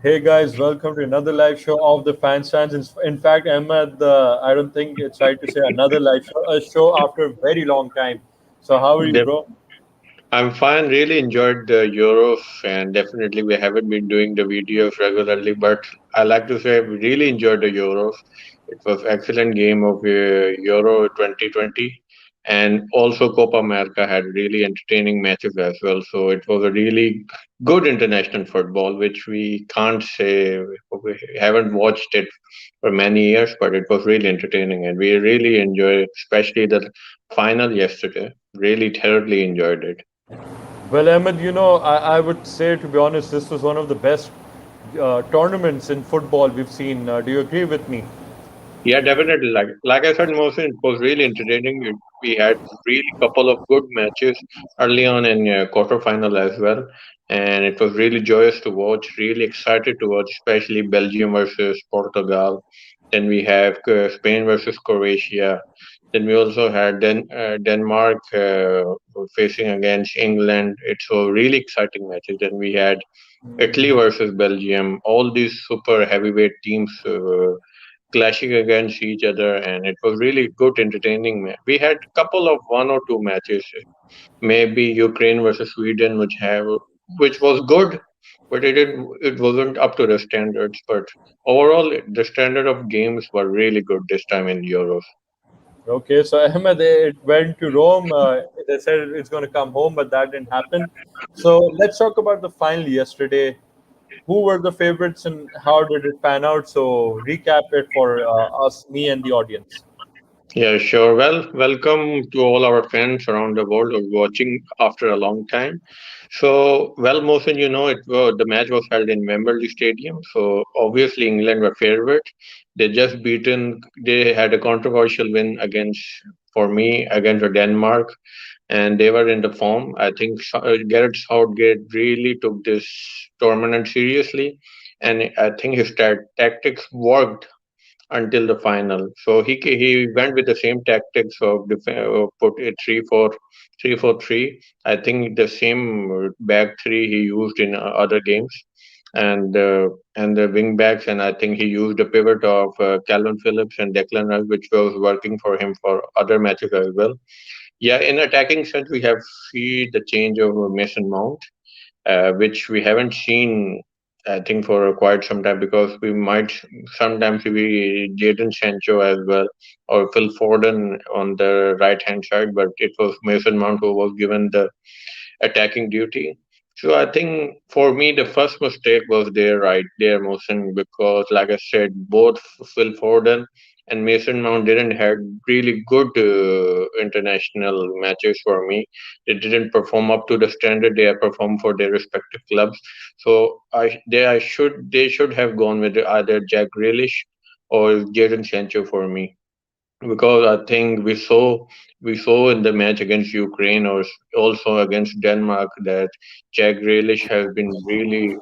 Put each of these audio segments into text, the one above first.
Hey guys, welcome to another live show of the FanStands. In fact, Ahmed, I don't think it's right to say another live show, a show after a very long time. So, how are you, Def- bro? I'm fine. Really enjoyed the Euros, and definitely we haven't been doing the videos regularly, but I like to say we really enjoyed the Euros. It was excellent game of Euro 2020, and also Copa America had really entertaining matches as well. So it was a really good international football, which we can't say we haven't watched it for many years, but it was really entertaining, and we really enjoyed, especially the final yesterday. Really thoroughly enjoyed it. Well, Ahmed, I would say, to be honest, this was one of the best tournaments in football we've seen. Do you agree with me? Yeah, definitely. Like I said, Mohsin, it was really entertaining. We had really couple of good matches early on in quarterfinal as well, and it was really joyous to watch. Really excited to watch, especially Belgium versus Portugal. Then we have Spain versus Croatia. Then we also had Denmark facing against England. It's a really exciting matches. Then we had Italy versus Belgium. All these super heavyweight teams clashing against each other, and it was really good, entertaining. We had a couple of one or two matches, maybe Ukraine versus Sweden, which was good, but it wasn't up to the standards. But overall, the standard of games were really good this time in Euros. Okay, so Ahmed, it went to Rome. They said it's going to come home, but that didn't happen. So, let's talk about the final yesterday. Who were the favorites and how did it pan out? So, recap it for us, me, and the audience. Yeah, sure. Well, welcome to all our fans around the world who are watching after a long time. So, well, Mohsen, the match was held in Wembley Stadium. So, obviously, England were favorite. They had a controversial win for me, against Denmark, and they were in the form. I think Gareth Southgate really took this tournament seriously, and I think his tactics worked until the final. So he went with the same tactics of put it 3-4-3. I think the same back three he used in other games, and the wing backs, and I think he used the pivot of Calvin Phillips and Declan Rice, which was working for him for other matches as well. Yeah, in attacking sense, we have seen the change of Mason Mount, which we haven't seen, I think, for quite some time, because we might sometimes be Jadon Sancho as well, or Phil Foden on the right hand side, but it was Mason Mount who was given the attacking duty. So I think for me the first mistake was there right there, Motion, because like I said, both Phil Foden and Mason Mount didn't had really good international matches for me. They didn't perform up to the standard they have performed for their respective clubs. So they should have gone with either Jack Grealish or Jadon Sancho for me, because I think we saw in the match against Ukraine, or also against Denmark, that Jack Grealish has been really,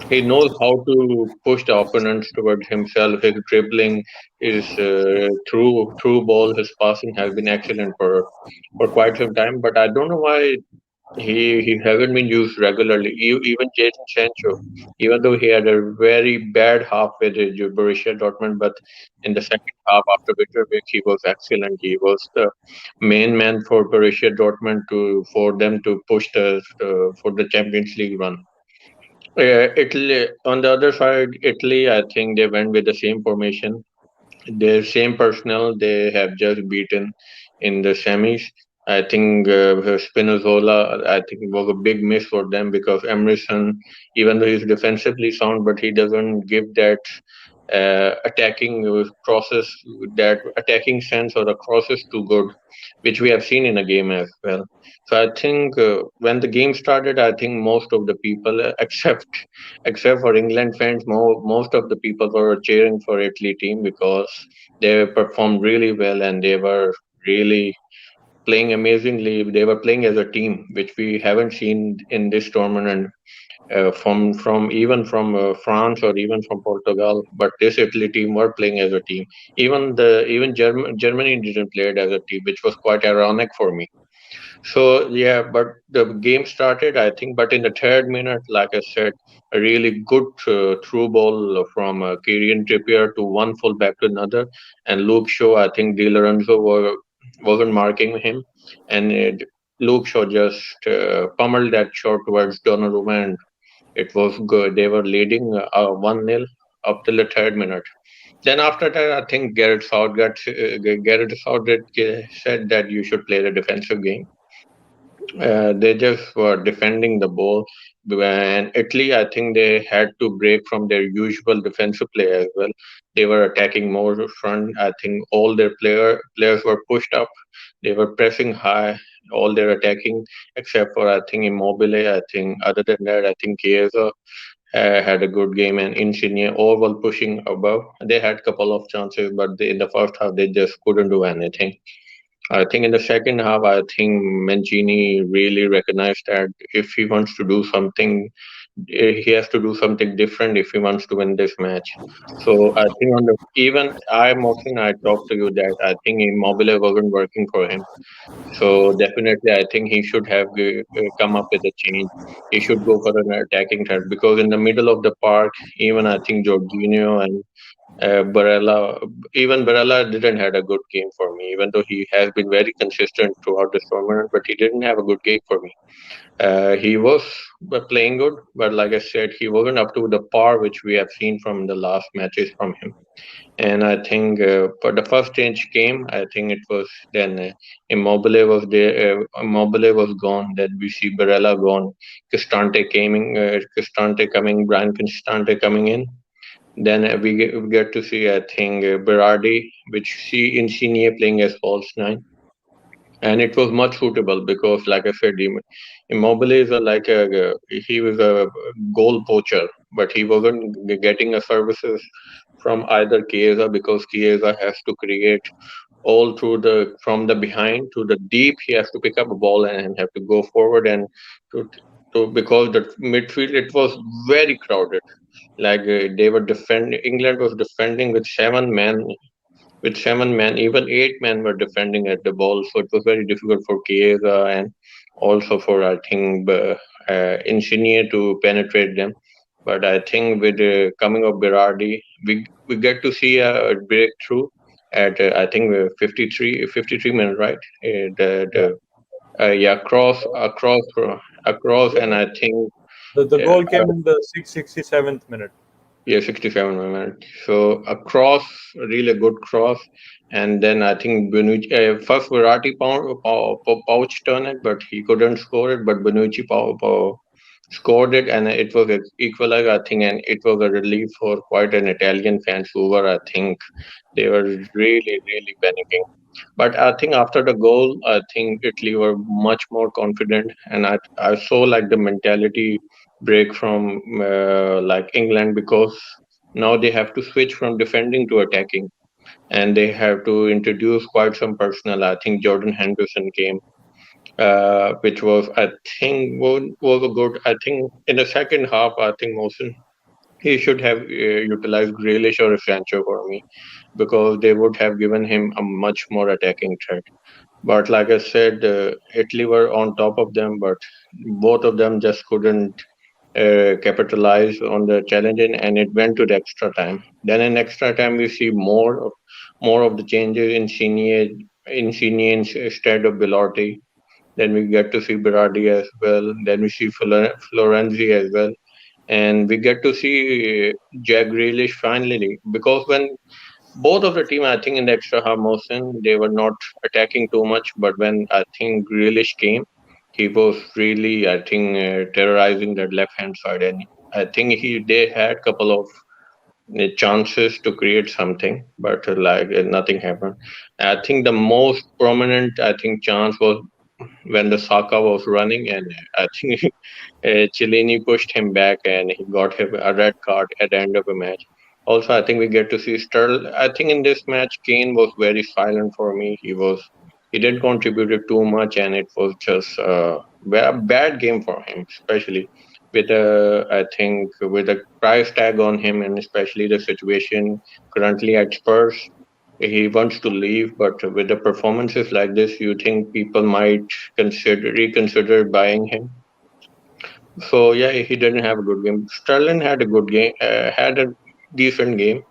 he knows how to push the opponents towards himself. His dribbling, his through ball, his passing has been excellent for quite some time. But I don't know why he hasn't been used regularly. Even Jadon Sancho, even though he had a very bad half with Borussia Dortmund, but in the second half after Mitrovic, he was excellent. He was the main man for Borussia Dortmund for them to push for the Champions League run. Italy, on the other side, Italy, I think they went with the same formation, their same personnel they have just beaten in the semis. I think Spinazzola, I think it was a big miss for them, because Emerson, even though he's defensively sound, but he doesn't give that attacking process, that attacking sense, or the crosses too good, which we have seen in a game as well. So I think when the game started, I think most of the people, except for England fans, most of the people were cheering for Italy team, because they performed really well, and they were really playing amazingly. They were playing as a team, which we haven't seen in this tournament, from France or even from Portugal. But this Italy team were playing as a team. Even Germany didn't play it as a team, which was quite ironic for me. So yeah, but the game started, I think. But in the third minute, like I said, a really good through ball from Kieran Trippier to one fullback to another, and Luke Shaw. I think Di Lorenzo wasn't marking him, and Luke Shaw just pummeled that shot towards Donnarumma, and it was good. They were leading 1-0 up till the third minute. Then after that, I think Gareth Southgate said that you should play the defensive game. They just were defending the ball. And Italy, I think they had to break from their usual defensive play as well. They were attacking more front. I think all their players were pushed up. They were pressing high. All their attacking, except for I think Immobile. I think other than that, I think Chiesa had a good game, and Insigne all were pushing above. They had couple of chances, but in the first half they just couldn't do anything. I think in the second half, I think Mancini really recognized that if he wants to do something, he has to do something different if he wants to win this match. So I think on the even I Mohsin, I talked to you that I think Immobile wasn't working for him. So definitely, I think he should have come up with a change. He should go for an attacking threat because in the middle of the park, even I think Jorginho and Barella, even Barella didn't had a good game for me, even though he has been very consistent throughout this tournament, but he didn't have a good game for me. He was playing good, but like I said, he wasn't up to the par which we have seen from the last matches from him. And I think for the first change came, I think it was then Immobile was there, Immobile was gone, then we see Barella gone, Cristante coming, Brian Cristante coming in, then we get to see, I think, Berardi, which see Insigne playing as false nine, and it was much suitable because, like I said, Immobile is he was a goal poacher, but he wasn't getting a services from either Chiesa because Chiesa has to create all through the from the behind to the deep. He has to pick up a ball and have to go forward and to to because the midfield it was very crowded, like they were defending. England was defending with 7 men, even 8 men were defending at the ball. So it was very difficult for Chiesa and also for I think Insigne to penetrate them. But I think with the coming of Berardi, we get to see a breakthrough at I think 53 minutes, right? Yeah. Yeah, across, and I think The uh, goal came in the 67th minute. yeah, 67 minutes. So a cross, really good cross. And then I think Benucci, first Verratti pouch turned it, but he couldn't score it. But Benucci scored it, and it was an equalizer, I think. And it was a relief for quite an Italian fans who were, I think, they were really, really panicking. But I think after the goal, I think Italy were much more confident, and I saw like the mentality break from like England because now they have to switch from defending to attacking, and they have to introduce quite some personnel. I think Jordan Henderson came, which was I think was a good. I think in the second half, I think Mosin he should have utilized Grealish or Sancho for me because they would have given him a much more attacking threat. But like I said, Italy were on top of them, but both of them just couldn't capitalize on the challenge, and it went to the extra time. Then in extra time, we see more of the changes in instead of Bilotti. Then we get to see Berardi as well. Then we see Florenzi as well, and we get to see Jack Grealish finally because when both of the team, I think in the extra half motion, they were not attacking too much. But when I think Grealish came, he was really, I think, terrorizing that left hand side, and I think they had couple of chances to create something, but nothing happened. I think the most prominent, I think, chance was when the Saka was running, and I think Cellini pushed him back and he got him a red card at the end of the match. Also, I think we get to see Sterling. I think in this match, Kane was very silent for me. He didn't contribute too much, and it was just a bad game for him, especially with I think with a price tag on him, and especially the situation currently at Spurs. he wants to leave, but with the performances like this, you think people might consider reconsider buying him. So yeah, he didn't have a good game. Sterling had a good game, had a decent game.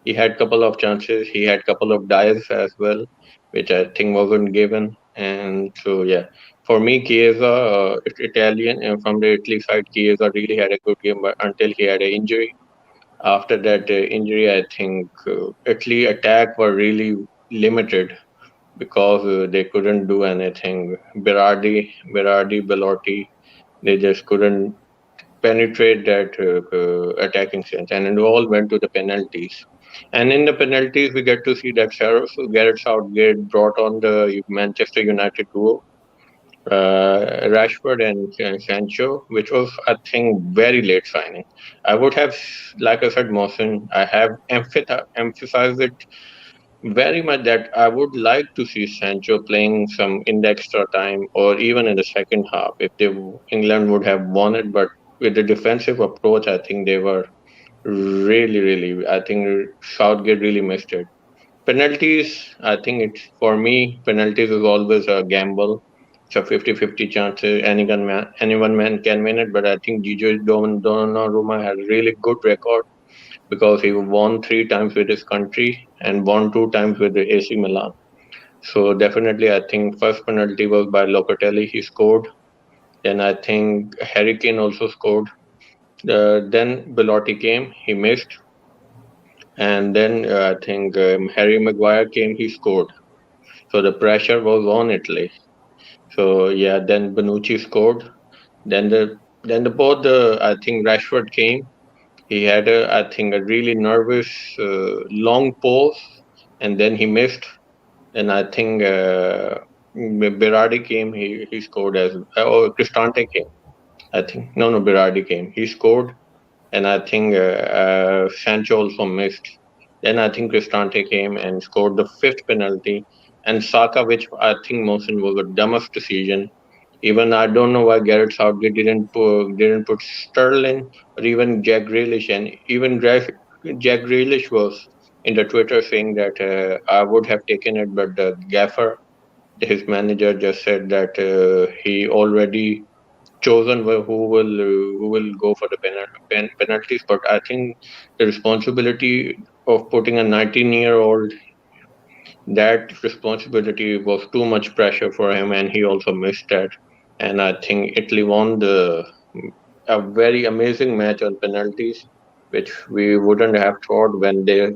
He had couple of chances. He had couple of dives as well, which I think wasn't given. And so yeah, for me, Chiesa, Italian, and from the Italy side, Chiesa really had a good game, but until he had an injury. After that injury, I think Italy attack were really limited because they couldn't do anything. Belotti, they just couldn't penetrate that attacking sense, and it all went to the penalties. And in the penalties, we get to see that Gareth Southgate brought on the Manchester United duo, Rashford and Sancho, which was, I think, very late signing. I would have, like I said, Mohsen, I have emphasized it very much that I would like to see Sancho playing some in the extra time or even in the second half if England would have won it. But with the defensive approach, I think they were really. I think Southgate really missed it. Penalties, I think it's for me. Penalties is always a gamble. It's a 50-50 chance. Anyone man can win it, but I think Gigio Donnarumma has a really good record because he won three times with his country and won two times with the AC Milan. So definitely, I think first penalty was by Locatelli. He scored. Then I think Harry Kane also scored. Then Belotti came. He missed. And then I think Harry Maguire came. He scored. So the pressure was on Italy. So yeah, then Bonucci scored. Then the both the I think Rashford came. He had I think a really nervous long pause, and then he missed. And I think Berardi came. He scored as oh Cristante came. I think no Berardi came. He scored, and I think Sancho also missed. Then I think Cristante came and scored the fifth penalty, and Saka, which I think Mohsen was the dumbest decision. Even I don't know why Gareth Southgate didn't put Sterling or even Jack Grealish, and even Jack Grealish was in the Twitter saying that I would have taken it, but the gaffer, his manager, just said that he already chosen who will go for the penalties. But I think the responsibility of putting a 19-year-old, that responsibility was too much pressure for him, and he also missed that. And I think Italy won a very amazing match on penalties, which we wouldn't have thought when they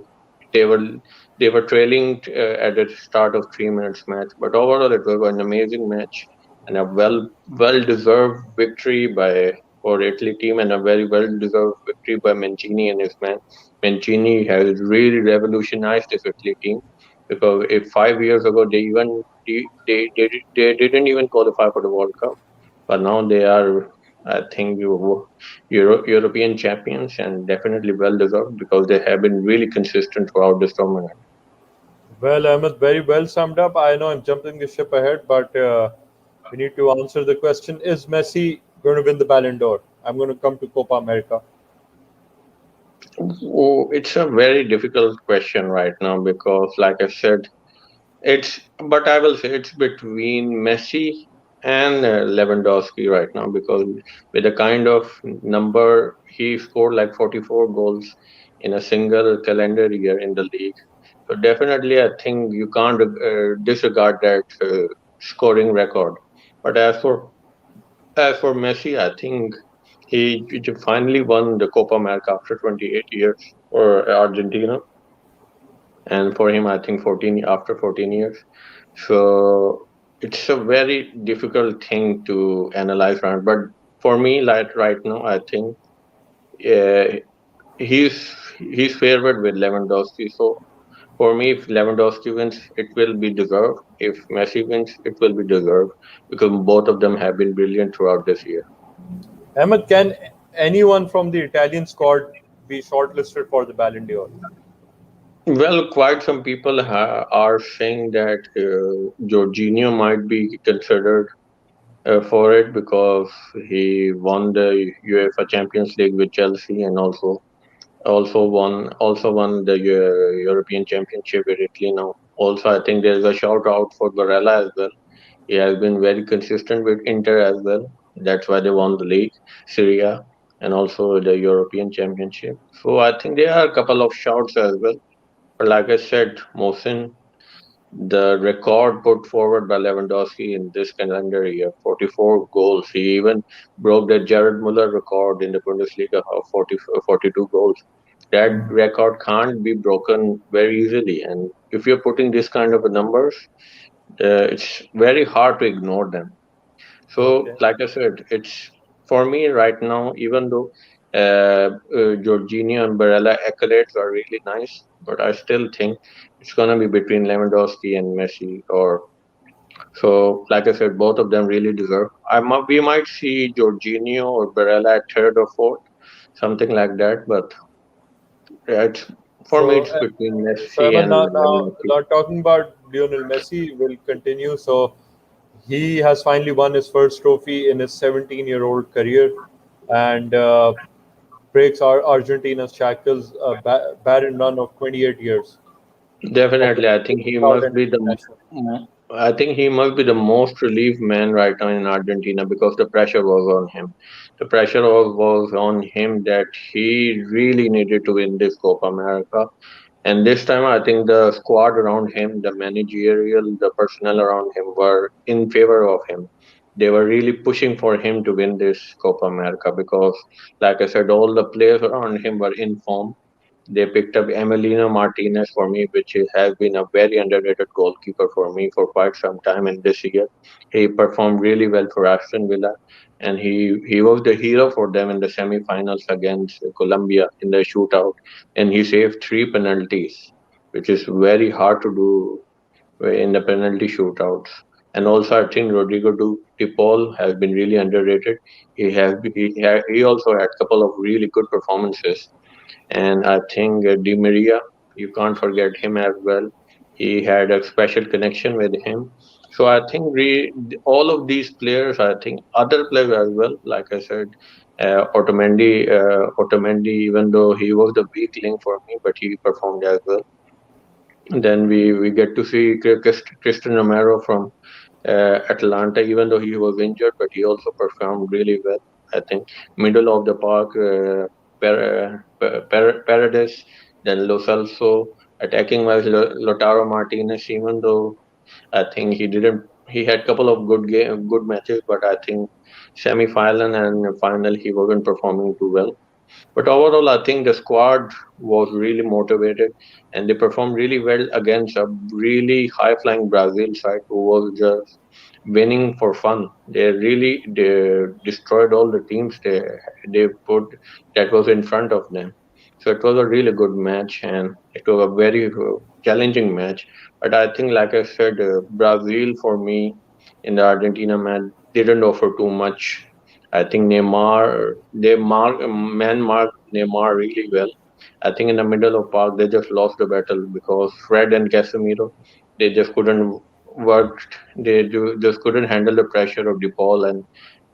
were they were trailing at the start of 3 minutes match. But overall, it was an amazing match and a well deserved victory by for Italy team, and a very well deserved victory by Mancini and his man. Mancini has really revolutionized this Italy team because if 5 years ago they didn't even qualify for the World Cup, but now they are, I think, European champions, and definitely well deserved because they have been really consistent throughout this tournament. Well, Ahmed, very well summed up. I know I'm jumping the ship ahead, but we need to answer the question: is Messi going to win the Ballon d'Or? I'm going to come to Copa America. Oh, it's a very difficult question right now because, like I said, but I will say it's between Messi and Lewandowski right now because with the kind of number he scored, like 44 goals in a single calendar year in the league. So definitely, I think you can't disregard that scoring record. But as for Messi, I think he finally won the Copa America after 28 years for Argentina, and for him, I think 14 years. So it's a very difficult thing to analyze, right? But for me, like right now, I think uh, he's favored with Lewandowski. So for me, if Lewandowski wins, it will be deserved. If Messi wins, it will be deserved because both of them have been brilliant throughout this year. Ahmed, can anyone from the Italian squad be shortlisted for the Ballon d'Or? Well, quite some people are saying that Jorginho might be considered for it because he won the UEFA Champions League with Chelsea, and also Also won the European Championship with Italy now. Also, I think there's a shout out for Barella as well. He has been very consistent with Inter as well. That's why they won the league, Syria, and also the European Championship. So I think there are a couple of shouts as well. But like I said, Mohsin, the record put forward by Lewandowski in this calendar year, 44 goals. He even broke the Jared Muller record in the Bundesliga of 42 goals. That record can't be broken very easily. And if you're putting this kind of numbers, it's very hard to ignore them. So, Okay. like I said, it's for me right now, even though Jorginho and Barella accolades are really nice, but I still think it's gonna be between Lewandowski and Messi. Or so, like I said, both of them really deserve. We might see Jorginho or Barella at third or fourth, something like that. But yeah, it's for me, So, it's between so Messi Ahmed, and now Lewandowski. talking about Lionel Messi will continue. So he has finally won his first trophy in his 17-year-old career, and breaks Argentina's shackles, barren run of 28 years of Definitely, I think he without must any be international. I think he must be the most relieved man right now in Argentina because the pressure was on him. The pressure was on him that he really needed to win this Copa America. And this time, I think the squad around him, the managerial, the personnel around him were in favor of him. They were really pushing for him to win this Copa America because, like I said, all the players around him were in form. They picked up Emiliano Martinez for me, which has been a very underrated goalkeeper for me for quite some time. And this year, he performed really well for Aston Villa, and he was the hero for them in the semi-finals against Colombia in the shootout. And he saved three penalties, which is very hard to do in the penalty shootouts. And also, I think De Paul has been really underrated. He also had a couple of really good performances, and I think Di Maria, you can't forget him as well. He had a special connection with him. So I think all of these players, I think other players as well, like I said, Otamendi, even though he was the weak link for me, but he performed as well. Then we get to see Christian Romero from Atlanta, even though he was injured, but he also performed really well. I think middle of the park, Paredes, then Lo Celso, attacking wise Lautaro Martinez. Even though I think he didn't, he had couple of good matches, but I think semi-final and final he wasn't performing too well. But overall, I think the squad was really motivated and they performed really well against a really high flying Brazil side who was just winning for fun. They destroyed all the teams they put that was in front of them. So it was a really good match and it was a very challenging match. But I think, like I said, Brazil for me in the Argentina match didn't offer too much. I think man marked Neymar really well. I think in the middle of park they just lost the battle because Fred and Casemiro they just couldn't work. Just couldn't handle the pressure of DePaul and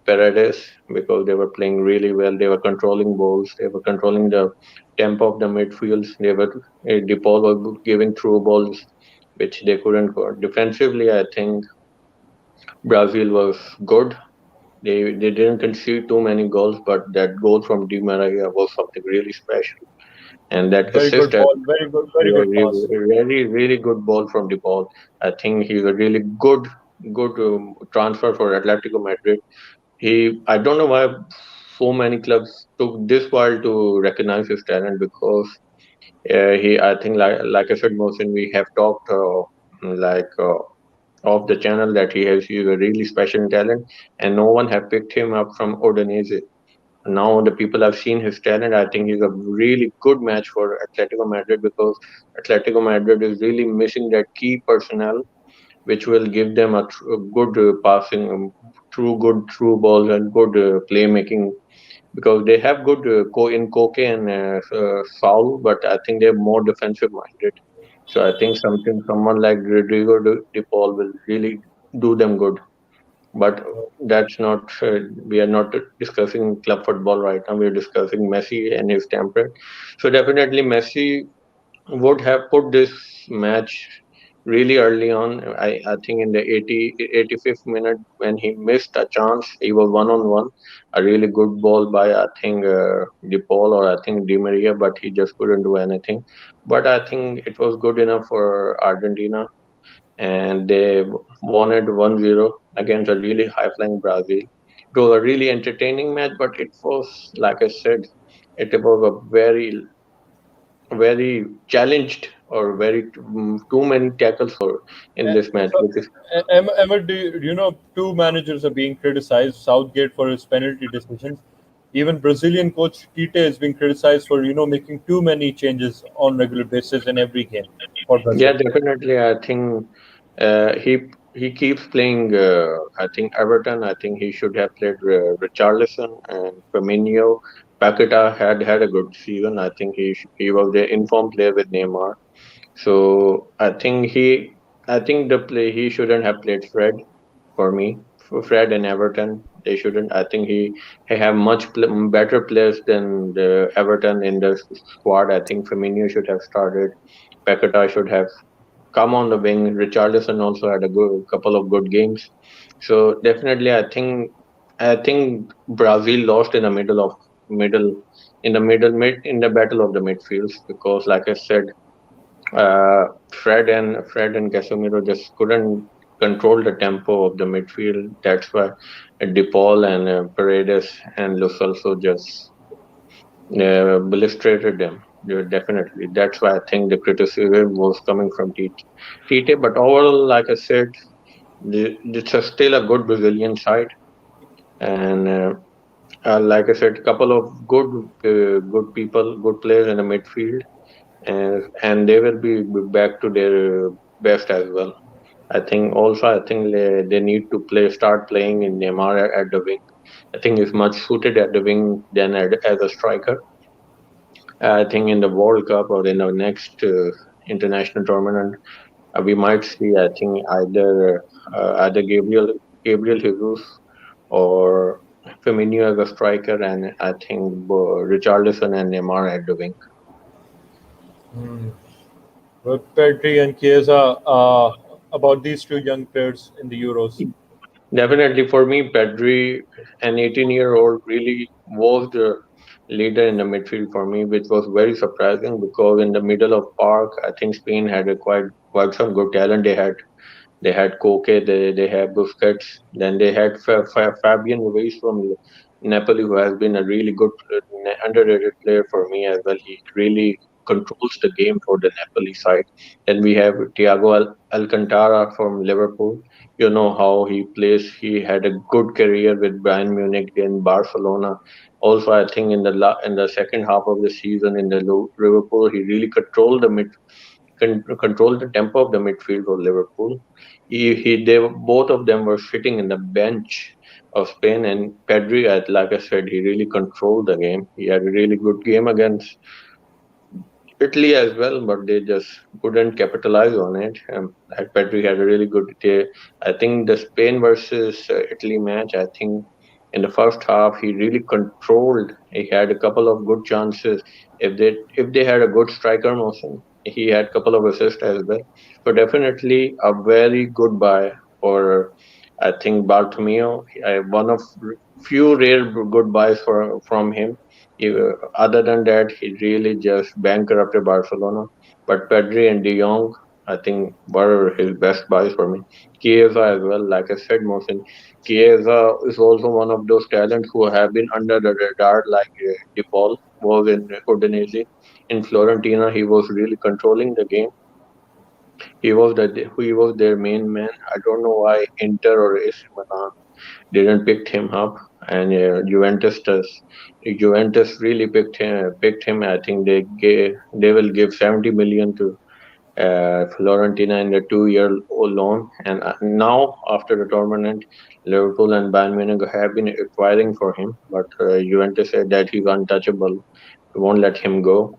Paredes because they were playing really well. They were controlling balls. They were controlling the tempo of the midfields. DePaul was giving through balls which they couldn't go. Defensively, I think Brazil was good. They didn't concede too many goals, but that goal from Di Maria was something really special. And that Very assist good as ball, very well, good pass. really, really good ball from the ball. I think he's a really good transfer for Atletico Madrid. I don't know why so many clubs took this while to recognize his talent because I think like I said, Mohsin, we have talked like of the channel that he's a really special talent, and no one have picked him up from Udinese. Now the people have seen his talent. I think he's a really good match for Atletico Madrid because Atletico Madrid is really missing that key personnel, which will give them a good passing, good through balls and good playmaking. Because they have good in Koke and Saul, but I think they're more defensive minded. So I think someone like Rodrigo De Paul will really do them good. But that's not. We are not discussing club football right now. We are discussing Messi and his temperament. So definitely Messi would have put this match really early on. I think in the 85th minute when he missed a chance, he was one on one. A really good ball by I think De Paul or I think Di Maria, but he just couldn't do anything. But I think it was good enough for Argentina, and they won it 1-0 against a really high flying Brazil. It was a really entertaining match, but it was, like I said, it was a very challenged or very too many tackles for in this match, So, which is Emma, two managers are being criticized: Southgate for his penalty decisions. Even Brazilian coach Tite is being criticized for making too many changes on regular basis in every game for yeah, Brazil. definitely. I think he keeps playing. I think Everton. I think he should have played Richarlison and Firmino. Paqueta had a good season. I think he was the informed player with Neymar. So I think the play he shouldn't have played Fred for me. For Fred and Everton, they shouldn't. I think he have better players than the Everton in the squad. I think Firmino should have started. Paqueta should have come on the wing. Richarlison also had a good couple of good games. So definitely, I think Brazil lost in the middle in the battle of the midfields because, like I said, uh, Fred and Casemiro just couldn't control the tempo of the midfield. That's why DePaul and Paredes and Lo Celso just illustrated them. Yeah, definitely. That's why I think the criticism was coming from Tite. But overall, like I said, it's still a good Brazilian side, and like I said, couple of good people, good players in the midfield, and they will be back to their best as well. I think they need to start playing in Neymar at the wing. I think he's much suited at the wing than as a striker. I think in the World Cup or in the next international tournament, we might see. I think either Gabriel Jesus or Firmino as a striker, and I think Richarlison and Neymar at the wing. Hmm. But Pedri and Chiesa, about these two young players in the Euros. Definitely for me, Pedri, an 18-year-old, really was the leader in the midfield for me, which was very surprising because in the middle of park, I think Spain had a quite some good talent. They had Koke, they had Busquets, then they had Fabian Ruiz from Napoli, who has been a really good, underrated player for me as well. He really controls the game for the Napoli side. Then we have Thiago Alcantara from Liverpool. You know how he plays. He had a good career with Bayern Munich, then Barcelona. Also, I think in the second half of the season in the Liverpool, he really control the tempo of the midfield for Liverpool. Both of them were sitting in the bench of Spain, and Pedri, like I said, he really controlled the game. He had a really good game against Italy as well, but they just couldn't capitalize on it. Like Pedri had a really good day. I think the Spain versus Italy match, I think in the first half he really controlled. He had a couple of good chances. If they had a good striker motion, he had a couple of assists as well. So definitely a very good buy for I think Bartomeu. One of few rare good buys from him. Other than that, he really just bankrupted Barcelona. But Pedri and De Jong, I think, were his best buys for me. Chiesa as well, like I said, Mohsin. Chiesa is also one of those talents who have been under the radar, like De Paul was in Udinese. In Florentina, he was really controlling the game. He was their main man. I don't know why Inter or AC Milan didn't pick him up, and Juventus really picked him. I think they will give 70 million to Florentina in the 2-year loan, and now after the tournament, Liverpool and Bayern Munich have been acquiring for him, but Juventus said that he's untouchable. We won't let him go.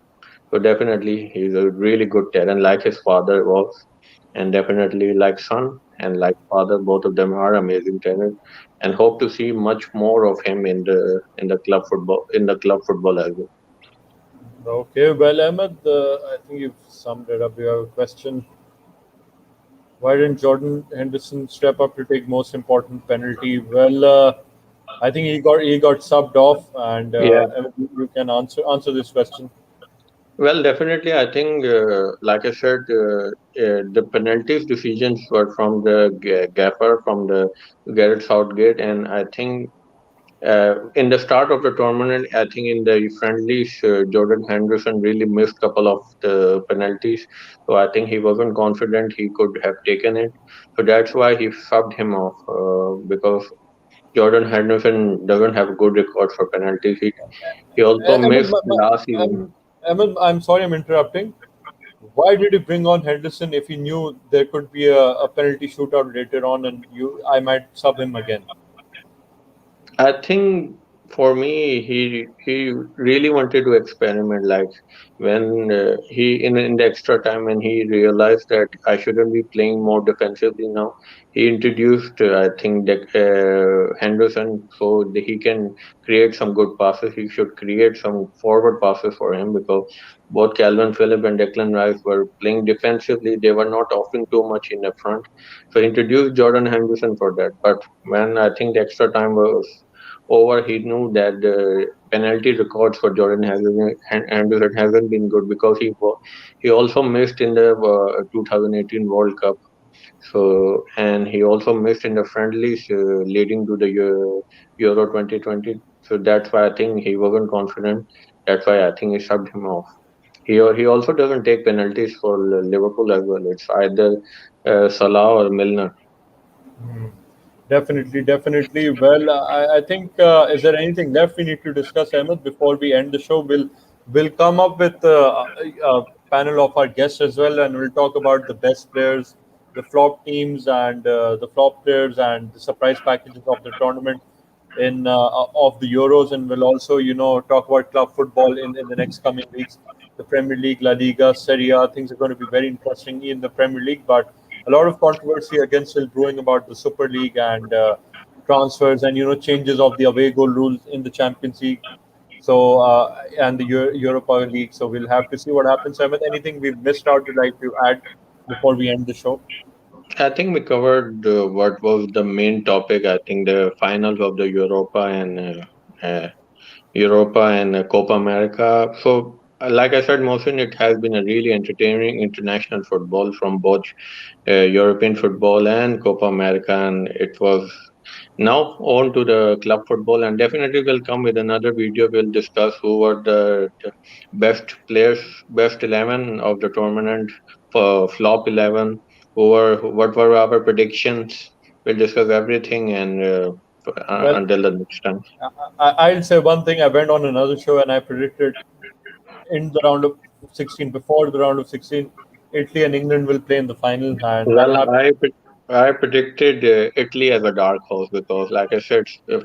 So definitely, he's a really good talent, like his father was, and definitely like son. and like father, both of them are amazing trainers, and hope to see much more of him in the club football as well. Okay, well, Ahmed, I think you've summed it up. You have a question. Why didn't Jordan Henderson step up to take most important penalty? Well, I think he got subbed off, and Yeah. Ahmed, you can answer this question. Well, definitely, I think, like I said, the penalties decisions were from the gaffer, from the Garrett Southgate, and I think in the start of the tournament, I think in the friendlies, Jordan Henderson really missed couple of the penalties. So I think he wasn't confident he could have taken it. So that's why he subbed him off because Jordan Henderson doesn't have a good record for penalties. He also Ahmed, missed last season. I'm sorry, I'm interrupting. Why did he bring on Henderson if he knew there could be a penalty shootout later on, and I might sub him again? I think for me, he really wanted to experiment. Like when he in the extra time when he realized that I shouldn't be playing more defensively now, he introduced I think that Henderson so that he can create some good passes. He should create some forward passes for him because both Calvin Phillips and Declan Rice were playing defensively. They were not offering too much in the front. So he introduced Jordan Henderson for that. But when I think the extra time was over, he knew that the penalty records for Anderson hasn't been good because he also missed in the 2018 World Cup. So and he also missed in the friendlies leading to the Euro 2020. So that's why I think he wasn't confident. That's why I think he subbed him off. He also doesn't take penalties for Liverpool as well. It's either Salah or Milner. Hmm. Definitely, definitely. Well, I think is there anything left we need to discuss, Ahmed, before we end the show? We'll come up with a panel of our guests as well, and we'll talk about the best players, the flop teams, and the flop players, and the surprise packages of the tournament in of the Euros, and we'll also talk about club football in the next coming weeks. The Premier League, La Liga, Serie A, things are going to be very interesting in the Premier League, but a lot of controversy again still brewing about the Super League and transfers and changes of the away goal rules in the Champions League. So and the Europa League. So we'll have to see what happens. Ahmed, anything we've missed out you'd like to add before we end the show? I think we covered what was the main topic. I think the finals of the Europa and Copa America. So, like I said, Mohsin, it has been a really entertaining international football from both European football and Copa America, and it was now on to the club football, and definitely will come with another video. We'll discuss who were the best players, best 11 of the tournament, for flop 11, what were our predictions. We'll discuss everything, and Well, until the next time. I'll say one thing. I went on another show and I predicted in the round of 16, before the round of 16, Italy and England will play in the final, and that Well, happened. I predicted Italy as a dark horse because, like I said, if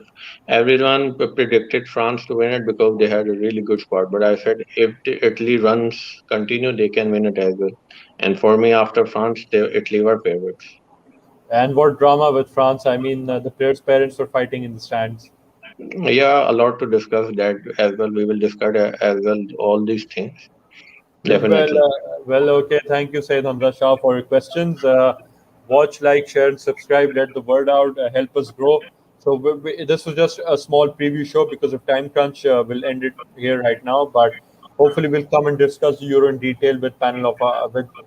everyone predicted France to win it because they had a really good squad, but I said if the Italy runs continue, they can win it as well. And for me, after France, Italy were favorites. And what drama with France? I mean, the players' parents were fighting in the stands. Yeah, a lot to discuss that as well. We will discuss as well all these things Well, definitely. okay. Thank you, Said Hamza Shah, for your questions. Watch, like, share, and subscribe. Let the word out. Help us grow. So this was just a small preview show because of time crunch. We'll end it here right now, but hopefully we'll come and discuss the Euro in detail with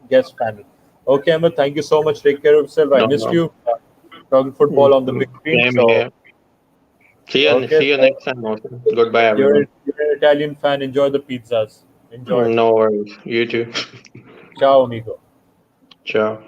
guest panel. Okay, Ahmed. Thank you so much. Take care of yourself. I No, missed no. you talking football on the big screen. Same So here. okay, See you next time also. Goodbye, you're, everyone. you're an Italian fan. Enjoy the pizzas. Enjoy. No worries. You too. Ciao, amigo. Ciao.